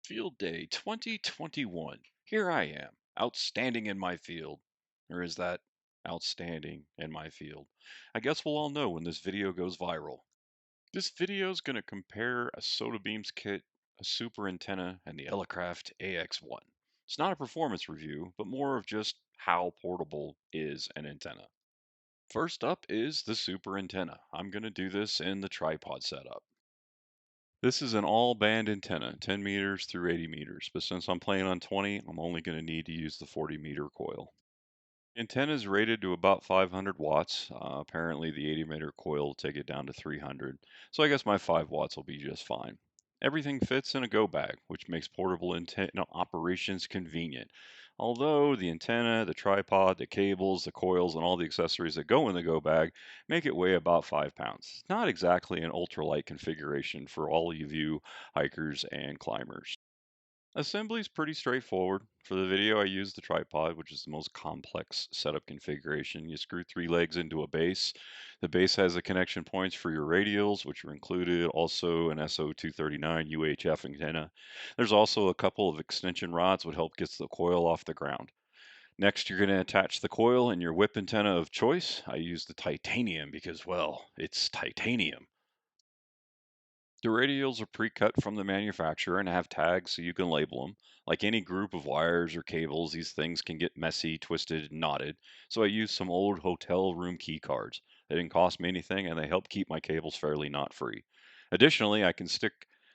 Field Day 2021. Here I am, outstanding in my field. Or is that outstanding in my field? I guess we'll all know when this video goes viral. This video is going to compare a SOTABEAMS kit, a super antenna, and the Elecraft AX1. It's not a performance review, but more of just how portable is an antenna. First up is the super antenna. I'm going to do this in the tripod setup. This is an all band antenna, 10 meters through 80 meters, but since I'm playing on 20, I'm only going to need to use the 40-meter coil. Antenna is rated to about 500 watts. Apparently the 80-meter coil will take it down to 300, so I guess my 5 watts will be just fine. Everything fits in a go bag, which makes portable antenna operations convenient. Although the antenna, the tripod, the cables, the coils, and all the accessories that go in the go bag make it weigh about 5 pounds. It's not exactly an ultralight configuration for all of you hikers and climbers. Assembly is pretty straightforward. For the video, I used the tripod, which is the most complex setup configuration. You screw 3 legs into a base. The base has the connection points for your radials, which are included, also an SO239 UHF antenna. There's also a couple of extension rods that help get the coil off the ground. Next, you're going to attach the coil in your whip antenna of choice. I use the titanium because, well, it's titanium. The radials are pre-cut from the manufacturer and have tags so you can label them. Like any group of wires or cables, these things can get messy, twisted, and knotted. So I used some old hotel room key cards. They didn't cost me anything and they help keep my cables fairly knot-free. Additionally, I can stick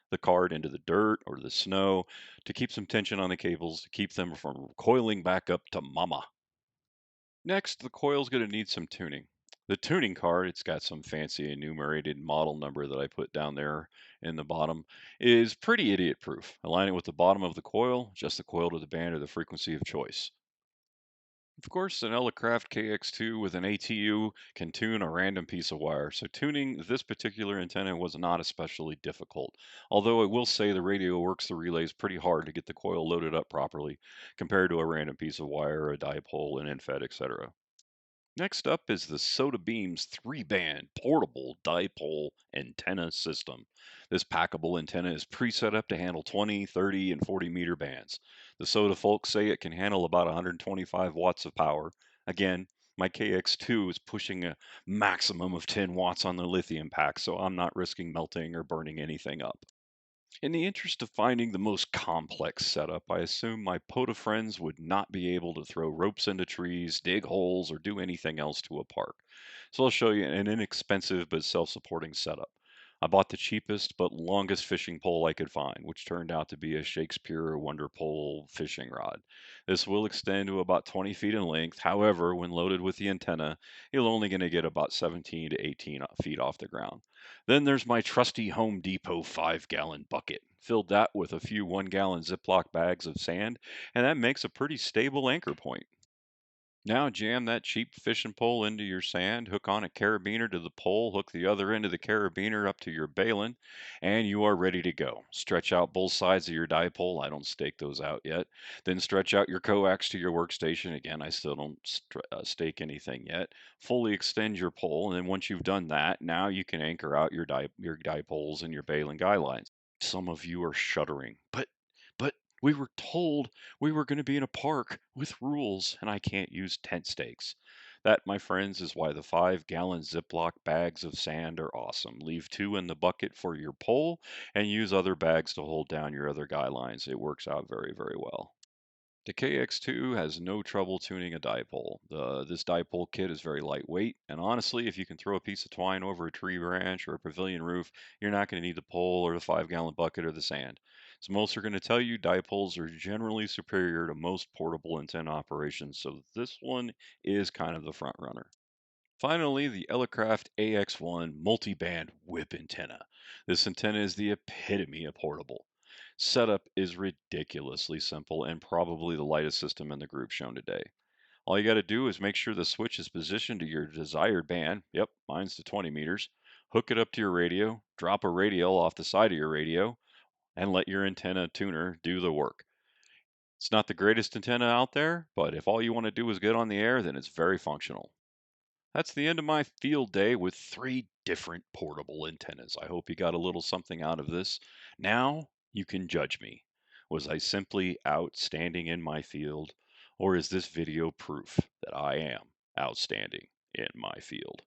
the card into the dirt or the snow to keep some tension on the cables to keep them from coiling back up to mama. Next, the coil's going to need some tuning. The tuning card, it's got some fancy enumerated model number that I put down there in the bottom, is pretty idiot proof. Align it with the bottom of the coil, adjust the coil to the band or the frequency of choice. Of course, an Elecraft KX2 with an ATU can tune a random piece of wire, so tuning this particular antenna was not especially difficult. Although I will say the radio works the relays pretty hard to get the coil loaded up properly, compared to a random piece of wire, a dipole, an infed, etc. Next up is the SOTABEAMS 3-band portable dipole antenna system. This packable antenna is pre-set up to handle 20, 30, and 40 meter bands. The SOTA folks say it can handle about 125 watts of power. Again, my KX2 is pushing a maximum of 10 watts on the lithium pack, so I'm not risking melting or burning anything up. In the interest of finding the most complex setup, I assumed my POTA friends would not be able to throw ropes into trees, dig holes, or do anything else to a park. So I'll show you an inexpensive but self-supporting setup. I bought the cheapest but longest fishing pole I could find, which turned out to be a Shakespeare Wonder Pole fishing rod. This will extend to about 20 feet in length. However, when loaded with the antenna, you're only going to get about 17 to 18 feet off the ground. Then there's my trusty Home Depot 5-gallon bucket. Filled that with a few 1-gallon Ziploc bags of sand, and that makes a pretty stable anchor point. Now jam that cheap fishing pole into your sand, hook on a carabiner to the pole, hook the other end of the carabiner up to your balun, and you are ready to go. Stretch out both sides of your dipole. I don't stake those out yet. Then stretch out your coax to your workstation. Again, I still don't stake anything yet. Fully extend your pole, and then once you've done that, now you can anchor out your dipoles and your balun guy lines. Some of you are shuddering. But we were told we were going to be in a park with rules and I can't use tent stakes. That, my friends, is why the 5-gallon Ziploc bags of sand are awesome. Leave 2 in the bucket for your pole and use other bags to hold down your other guy lines. It works out very, very well. The KX2 has no trouble tuning a dipole. This dipole kit is very lightweight, and honestly, if you can throw a piece of twine over a tree branch or a pavilion roof, you're not going to need the pole or the 5-gallon bucket or the sand. So most are going to tell you dipoles are generally superior to most portable antenna operations, so this one is kind of the front runner. Finally, the Elecraft AX1 multi-band whip antenna. This antenna is the epitome of portable. Setup is ridiculously simple and probably the lightest system in the group shown today. All you got to do is make sure the switch is positioned to your desired band. Yep, mine's to 20 meters. Hook it up to your radio, drop a radial off the side of your radio, and let your antenna tuner do the work. It's not the greatest antenna out there, but if all you want to do is get on the air, then it's very functional. That's the end of my field day with 3 different portable antennas. I hope you got a little something out of this. Now you can judge me. Was I simply outstanding in my field, or is this video proof that I am outstanding in my field?